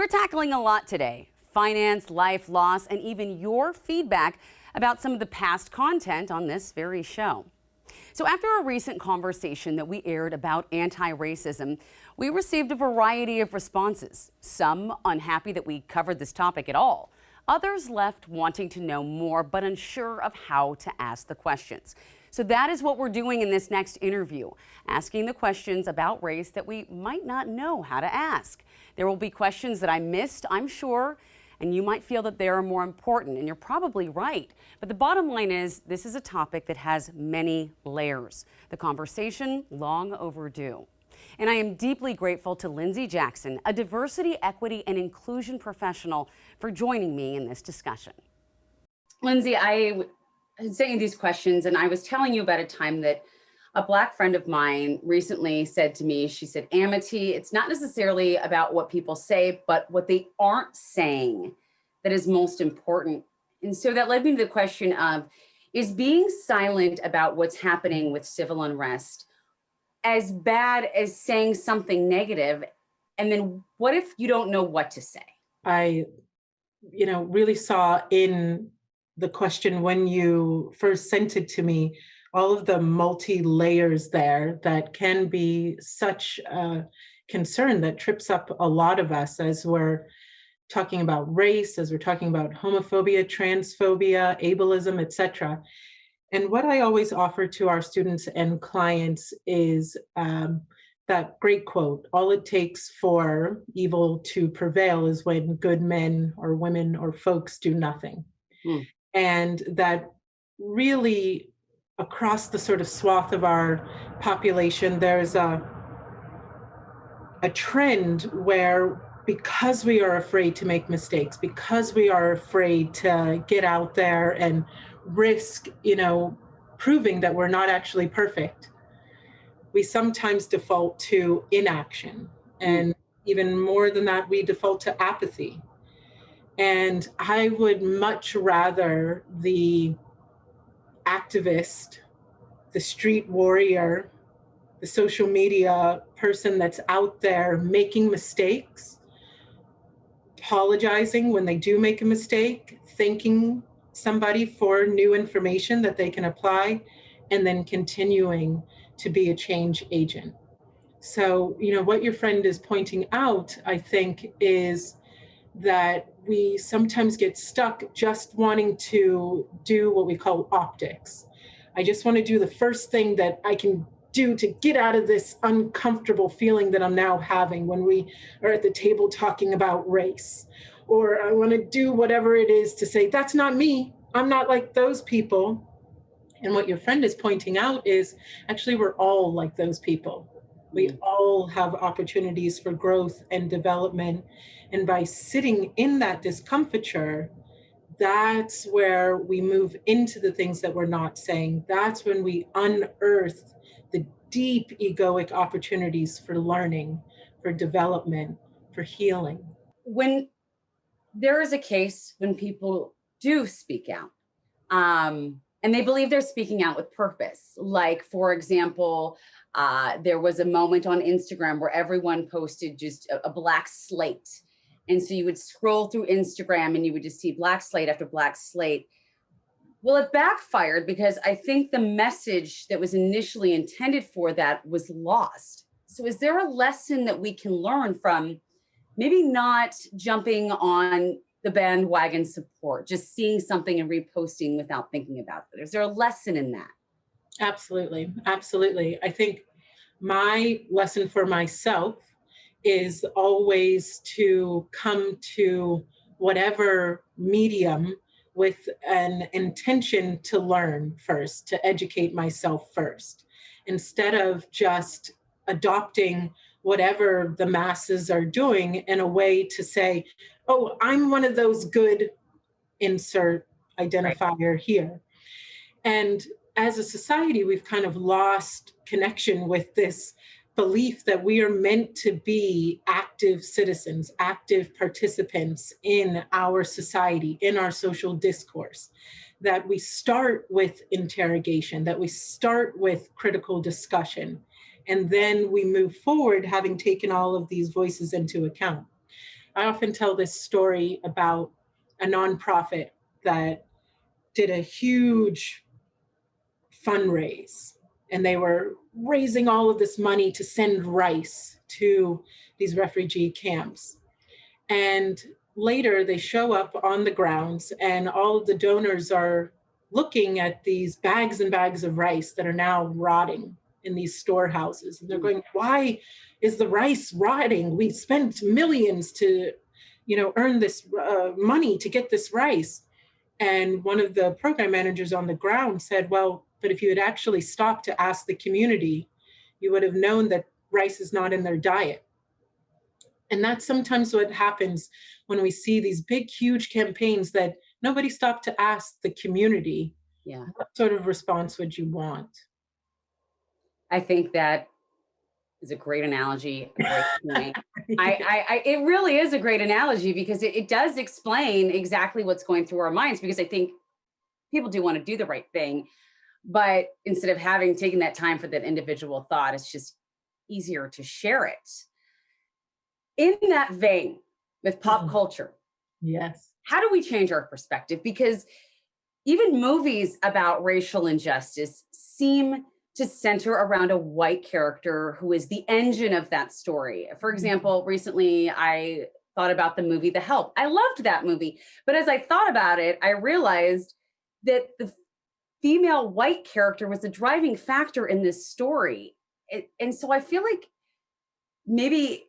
We're tackling a lot today: finance, life, loss, and even your feedback about some of the past content on this very show. So after a recent conversation that we aired about anti-racism, we received a variety of responses. Some unhappy that we covered this topic at all. Others left wanting to know more but unsure of how to ask the questions. So that is what we're doing in this next interview, asking the questions about race that we might not know how to ask. There will be questions that I missed, I'm sure, and you might feel that they are more important, and you're probably right. But the bottom line is, this is a topic that has many layers. The conversation, long overdue. And I am deeply grateful to Lindsey Jackson, a diversity, equity, and inclusion professional, for joining me in this discussion. Lindsey, I sent you these questions, and I was telling you about a time that a Black friend of mine recently said to me, she said, Amity, it's not necessarily about what people say, but what they aren't saying that is most important. And so that led me to the question of, is being silent about what's happening with civil unrest as bad as saying something negative? And then what if you don't know what to say? I, really saw in the question when you first sent it to me, all of the multi-layers there that can be such a concern that trips up a lot of us as we're talking about race, as we're talking about homophobia, transphobia, ableism, etc. And what I always offer to our students and clients is that great quote: all it takes for evil to prevail is when good men or women or folks do nothing. And that really, across the sort of swath of our population, there's a trend where, because we are afraid to make mistakes, because we are afraid to get out there and risk, proving that we're not actually perfect, we sometimes default to inaction. And even more than that, we default to apathy. And I would much rather the activist, the street warrior, the social media person that's out there making mistakes, apologizing when they do make a mistake, thanking somebody for new information that they can apply, and then continuing to be a change agent. So, what your friend is pointing out, I think, is that we sometimes get stuck just wanting to do what we call optics. I just want to do the first thing that I can do to get out of this uncomfortable feeling that I'm now having when we are at the table talking about race. Or I want to do whatever it is to say, that's not me. I'm not like those people. And what your friend is pointing out is, actually, we're all like those people. We all have opportunities for growth and development. And by sitting in that discomfiture, that's where we move into the things that we're not saying. That's when we unearth the deep egoic opportunities for learning, for development, for healing. When there is a case when people do speak out, and they believe they're speaking out with purpose. Like, for example, there was a moment on Instagram where everyone posted just a black slate. And so you would scroll through Instagram and you would just see black slate after black slate. Well, it backfired because I think the message that was initially intended for that was lost. So is there a lesson that we can learn from maybe not jumping on the bandwagon support, just seeing something and reposting without thinking about it? Is there a lesson in that? Absolutely. Absolutely. I think my lesson for myself is always to come to whatever medium with an intention to learn first, to educate myself first, instead of just adopting whatever the masses are doing in a way to say, oh, I'm one of those good, insert identifier here. And as a society, we've kind of lost connection with this belief that we are meant to be active citizens, active participants in our society, in our social discourse, that we start with interrogation, that we start with critical discussion, and then we move forward having taken all of these voices into account. I often tell this story about a nonprofit that did a huge fundraise, and they were raising all of this money to send rice to these refugee camps. And later they show up on the grounds, and all of the donors are looking at these bags and bags of rice that are now rotting in these storehouses. And they're going, why is the rice rotting? We spent millions to, earn this money to get this rice. And one of the program managers on the ground said, well, but if you had actually stopped to ask the community, you would have known that rice is not in their diet. And that's sometimes what happens when we see these big, huge campaigns that nobody stopped to ask the community. Yeah. What sort of response would you want? I think that is a great analogy, a great point. It really is a great analogy because it does explain exactly what's going through our minds, because I think people do want to do the right thing, but instead of taken that time for that individual thought, it's just easier to share it. In that vein, with pop culture, yes, how do we change our perspective? Because even movies about racial injustice seem to center around a white character who is the engine of that story. For example, recently I thought about the movie The Help. I loved that movie, but as I thought about it, I realized that the female white character was the driving factor in this story. And so I feel like maybe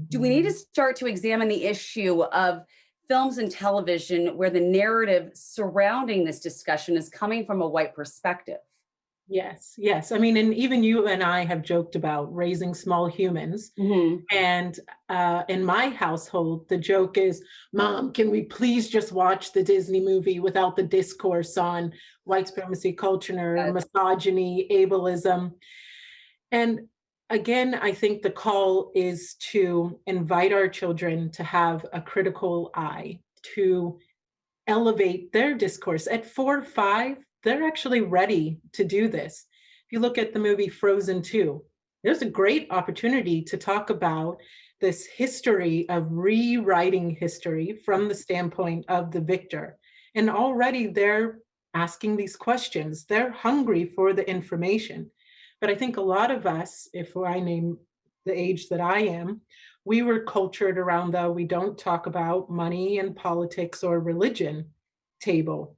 do we need to start to examine the issue of films and television where the narrative surrounding this discussion is coming from a white perspective? Yes. I mean, and even you and I have joked about raising small humans. Mm-hmm. And in my household, the joke is, Mom, can we please just watch the Disney movie without the discourse on white supremacy, culture, misogyny, ableism? And again, I think the call is to invite our children to have a critical eye, to elevate their discourse. At 4 or 5, they're actually ready to do this. If you look at the movie Frozen 2, there's a great opportunity to talk about this history of rewriting history from the standpoint of the victor. And already they're asking these questions. They're hungry for the information. But I think a lot of us, if I name the age that I am, we were cultured around the we don't talk about money and politics or religion table.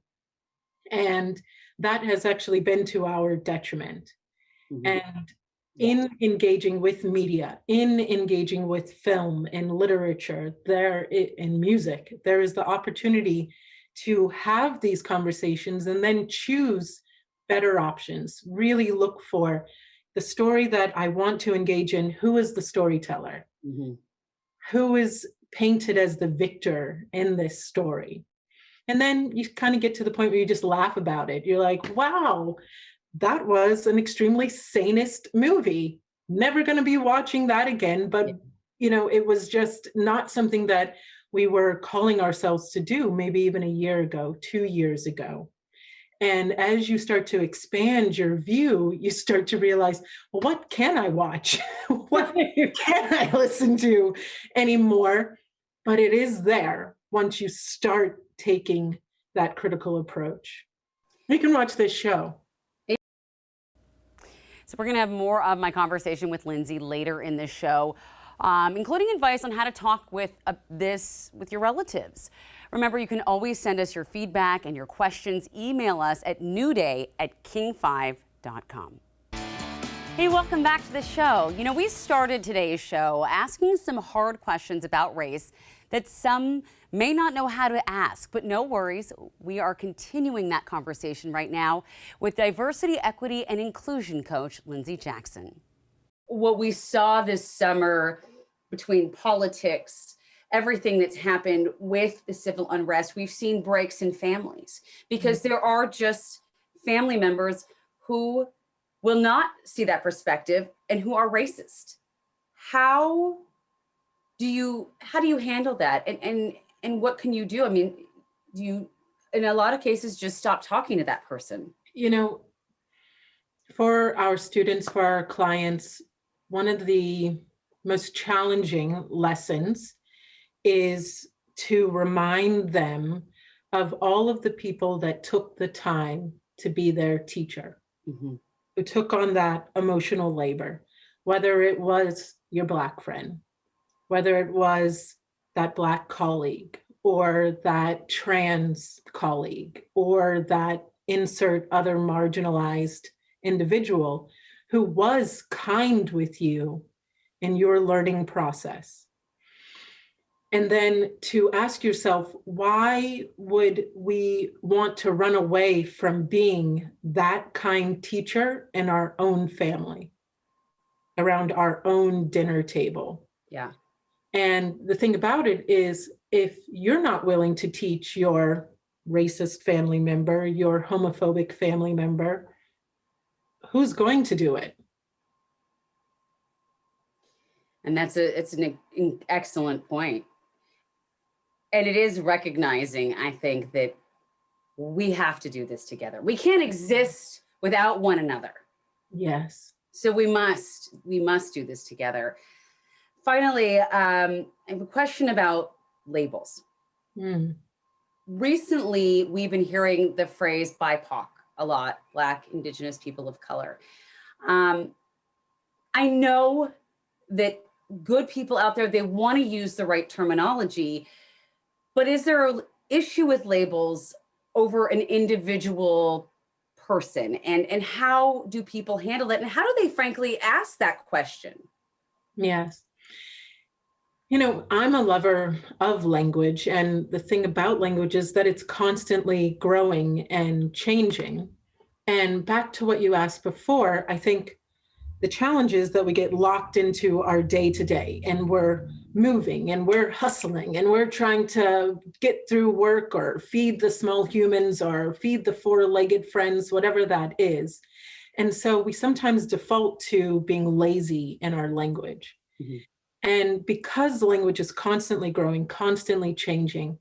And that has actually been to our detriment. Mm-hmm. And in engaging with media, in engaging with film and literature, in music, there is the opportunity to have these conversations and then choose better options. Really look for the story that I want to engage in. Who is the storyteller? Mm-hmm. Who is painted as the victor in this story? And then you kind of get to the point where you just laugh about it. You're like, wow, that was an extremely sanist movie. Never going to be watching that again. But, it was just not something that we were calling ourselves to do maybe even a year ago, 2 years ago. And as you start to expand your view, you start to realize, well, what can I watch? What can I listen to anymore? But it is there once you start taking that critical approach. You can watch this show. So we're going to have more of my conversation with Lindsey later in this show, including advice on how to talk with your relatives. Remember, you can always send us your feedback and your questions. Email us at newday@king5.com. Hey, welcome back to the show. We started today's show asking some hard questions about race that some may not know how to ask, but no worries. We are continuing that conversation right now with diversity, equity, and inclusion coach Lindsey Jackson. What we saw this summer between politics, everything that's happened with the civil unrest, we've seen breaks in families because there are just family members who will not see that perspective and who are racist. How do you handle that? And what can you do? I mean, do you, in a lot of cases, just stop talking to that person? For our students, for our clients, one of the most challenging lessons is to remind them of all of the people that took the time to be their teacher, who took on that emotional labor, whether it was your Black friend, whether it was that Black colleague, or that trans colleague, or that insert other marginalized individual who was kind with you in your learning process. And then to ask yourself, why would we want to run away from being that kind teacher in our own family, around our own dinner table? Yeah. And the thing about it is, if you're not willing to teach your racist family member, your homophobic family member, who's going to do it? And it's an excellent point. And it is recognizing, I think, that we have to do this together. We can't exist without one another. Yes. So we must do this together. Finally, I have a question about labels. Recently, we've been hearing the phrase BIPOC a lot, Black, Indigenous, people of color. I know that good people out there, they want to use the right terminology, but is there an issue with labels over an individual person? And how do people handle it? And how do they frankly ask that question? Yes. You know, I'm a lover of language, and the thing about language is that it's constantly growing and changing. And back to what you asked before, I think the challenge is that we get locked into our day to day, and we're moving and we're hustling and we're trying to get through work or feed the small humans or feed the four-legged friends, whatever that is. And so we sometimes default to being lazy in our language. And because the language is constantly growing, constantly changing,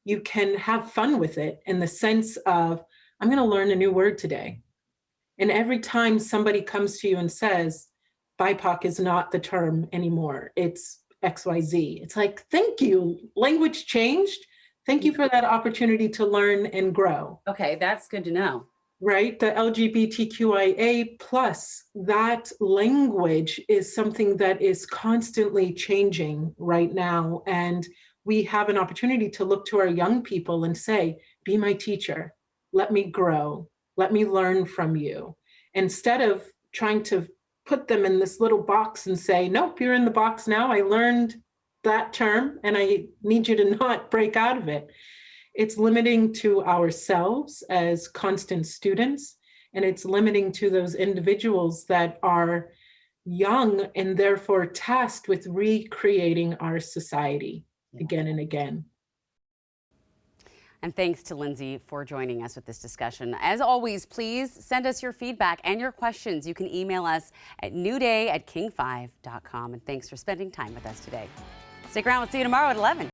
you can have fun with it in the sense of, I'm going to learn a new word today. And every time somebody comes to you and says, BIPOC is not the term anymore, it's XYZ, it's like, thank you. Language changed. Thank you for that opportunity to learn and grow. Okay, that's good to know. Right? The LGBTQIA plus, that language is something that is constantly changing right now. And we have an opportunity to look to our young people and say, be my teacher, let me grow, let me learn from you. Instead of trying to put them in this little box and say, nope, you're in the box now. I learned that term and I need you to not break out of it. It's limiting to ourselves as constant students, and it's limiting to those individuals that are young and therefore tasked with recreating our society again and again. And thanks to Lindsey for joining us with this discussion. As always, please send us your feedback and your questions. You can email us at newday@king5.com. And thanks for spending time with us today. Stick around. We'll see you tomorrow at 11.